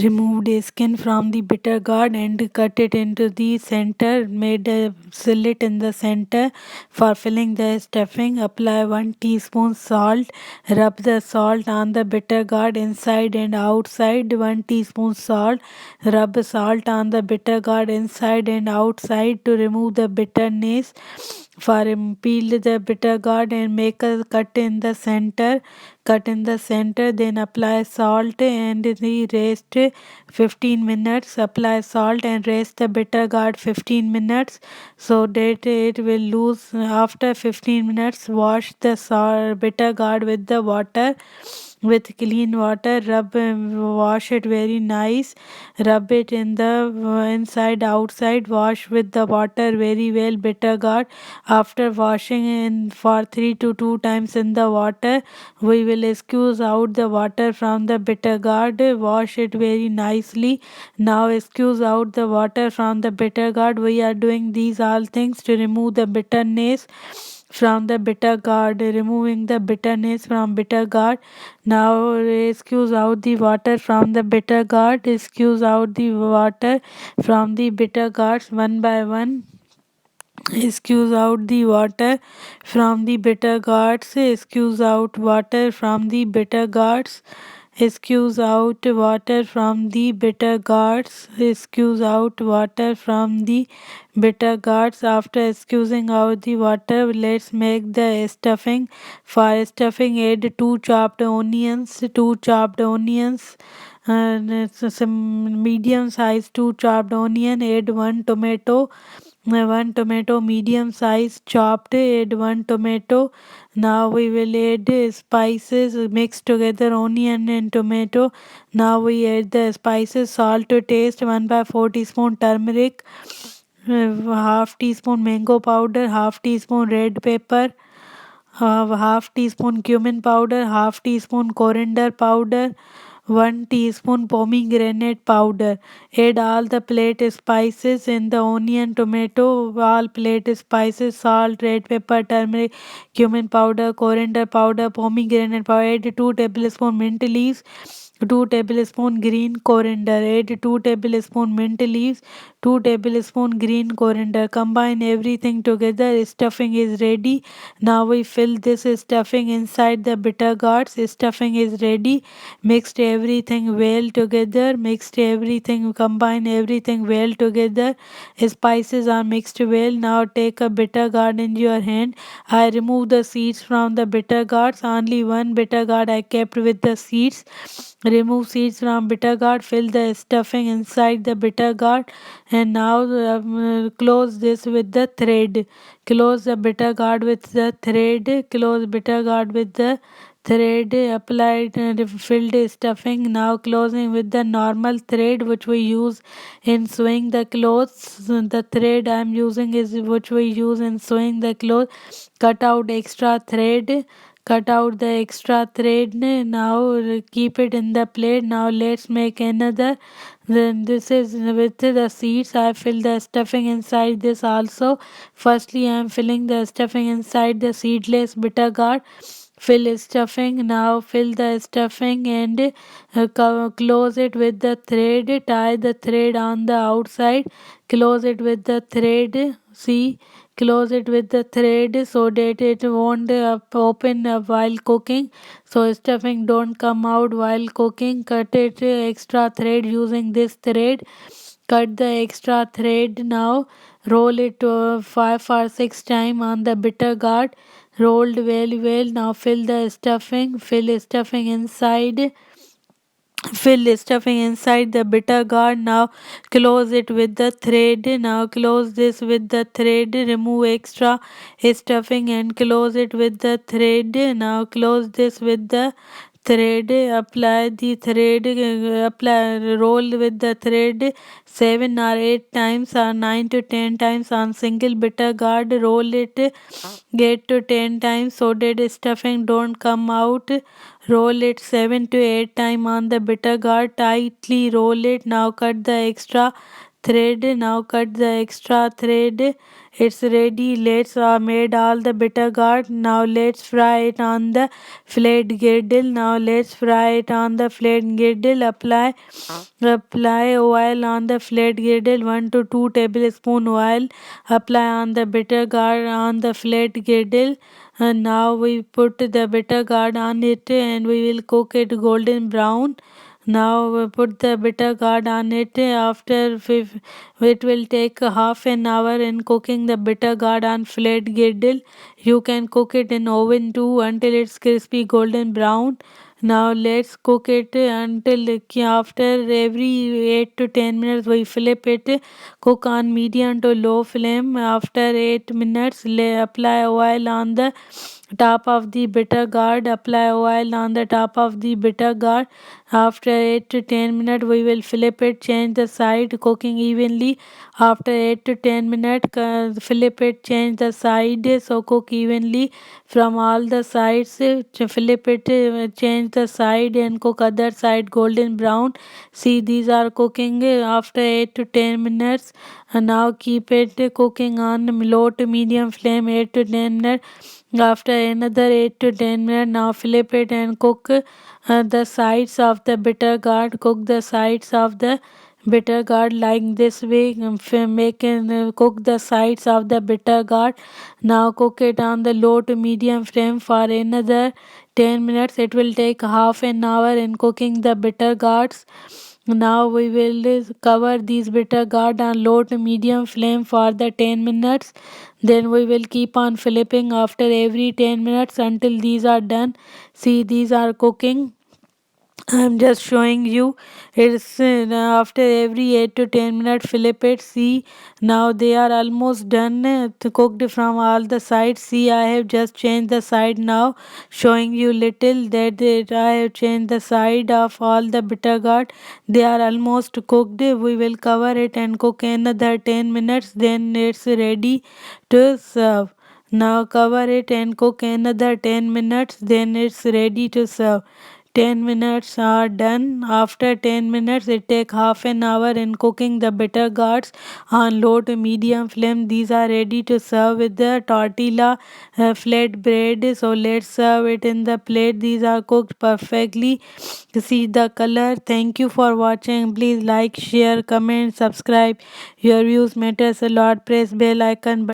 Remove the skin from the bitter gourd and cut it into the center. Made a slit in the center for filling the stuffing. Apply 1 teaspoon salt. Rub the salt on the bitter gourd inside and outside. 1 teaspoon salt. Rub salt on the bitter gourd inside and outside to remove the bitterness. For peel the bitter gourd and make a cut in the center. Cut in the center, then apply salt and the rest 15 minutes. Apply salt and rest the bitter gourd 15 minutes so that it will lose. After 15 minutes, wash the bitter gourd with the water, with clean water. Wash it very nice. Rub it in the inside outside. Wash with the water very well bitter gourd. After washing in for 3 to 2 times in the water, we will squeeze out the water from the bitter gourd. Wash it very nicely. Now squeeze out the water from the bitter gourd. We are doing these all things to remove the bitterness from the bitter gourd. Removing the bitterness from bitter gourd. Now squeeze out the water from the bitter gourd. Squeeze out the water from the bitter gourds one by one. Squeeze out the water from the bitter gourds. Squeeze out water from the bitter gourds. Squeeze out water from the bitter gourds. Squeeze out water from the bitter gourds. After squeezing out the water, let's make the stuffing. For stuffing, add 2 chopped onions. 2 chopped onions. And it's some medium size 2 chopped onion. Add 1 tomato. 1 tomato medium size chopped. Add 1 tomato. Now we will add spices. Mix together onion and tomato. Now we add the spices. Salt to taste. 1 by 4 teaspoon turmeric. Half teaspoon mango powder. Half teaspoon red pepper. Half teaspoon cumin powder. Half teaspoon coriander powder. 1 teaspoon pomegranate powder. Add all the plate spices in the onion, tomato, all plate spices, salt, red pepper, turmeric, cumin powder, coriander powder, pomegranate powder. Add 2 tablespoon mint leaves. 2 tablespoon green coriander. Add 2 tablespoon mint leaves. 2 tablespoon green coriander. Combine everything together. Stuffing is ready. Now we fill this stuffing inside the bitter gourds. Stuffing is ready. Mixed everything well together. Mixed everything. Combine everything well together. Spices are mixed well. Now take a bitter gourd in your hand. I remove the seeds from the bitter gourds. Only 1 bitter gourd I kept with the seeds. Remove seeds from bitter gourd. Fill the stuffing inside the bitter gourd. And now close this with the thread. Close the bitter gourd with the thread. Close bitter gourd with the thread. Applied filled stuffing. Now closing with the normal thread which we use in sewing the clothes. The thread I am using is which we use in sewing the clothes. Cut out extra thread. Cut out the extra thread. Now keep it in the plate. Now let's make another. Then this is with the seeds. I fill the stuffing inside this also. Firstly, I am filling the stuffing inside the seedless bitter gourd. Fill stuffing. Now fill the stuffing and close it with the thread. Tie the thread on the outside. Close it with the thread. See, close it with the thread so that it won't open while cooking. So stuffing don't come out while cooking. Cut it extra thread using this thread. Cut the extra thread. Now roll it 5 or 6 times on the bitter gourd. Rolled very well. Now fill the stuffing. Fill stuffing inside. Fill stuffing inside the bitter gourd. Now close it with the thread. Now close this with the thread. Remove extra stuffing and close it with the thread. Now close this with the thread. Apply the thread. Apply roll with the thread 7 or 8 times or 9 to 10 times on single bitter gourd. Roll it 8 to 10 times so that stuffing don't come out. Roll it 7 to 8 times on the bitter gourd. Tightly roll it. Now cut the extra thread. Now cut the extra thread. it's ready. Let's made all the bitter gourd. Now let's fry it on the flat griddle. Now let's fry it on the flat griddle. Apply oil on the flat griddle. 1 to 2 tablespoon oil. Apply on the bitter gourd on the flat griddle. And now we put the bitter gourd on it and we will cook it golden brown. Now we put the bitter gourd on it. It will take half an hour in cooking the bitter gourd on flat griddle. You can cook it in oven too until it's crispy golden brown. Now let's cook it until after every 8 to 10 minutes we flip it. Cook on medium to low flame. After 8 minutes apply oil on the top of the bitter gourd. Apply oil on the top of the bitter gourd. After 8 to 10 minutes we will flip it. Change the side, cooking evenly. After 8 to 10 minutes flip it, change the side, so cook evenly from all the sides. Flip it, change the side and cook other side golden brown. See, these are cooking after 8 to 10 minutes. And now keep it cooking on low to medium flame 8 to 10 minutes. After another 8 to 10 minutes, now flip it and cook the sides of the bitter gourd. Cook the sides of the bitter gourd like this way. Cook the sides of the bitter gourd. Now cook it on the low to medium flame for another 10 minutes. It will take half an hour in cooking the bitter gourds. Now we will cover these bitter gourd on low to medium flame for the 10 minutes. Then we will keep on flipping after every 10 minutes until these are done. See, these are cooking. I'm just showing you. It's after every 8 to 10 minutes flip it. See, now they are almost done, cooked from all the sides. See, I have just changed the side now, showing you little that I have changed the side of all the bitter gourd. They are almost cooked. We will cover it and cook another 10 minutes. Then it's ready to serve. Now cover it and cook another 10 minutes. Then it's ready to serve. 10 minutes are done. After 10 minutes, it take half an hour in cooking the bitter gourds on low to medium flame. These are ready to serve with the tortilla flat bread. So let's serve it in the plate. These are cooked perfectly. See the color. Thank you for watching. Please like, share, comment, subscribe. Your views matters a lot. Press bell icon.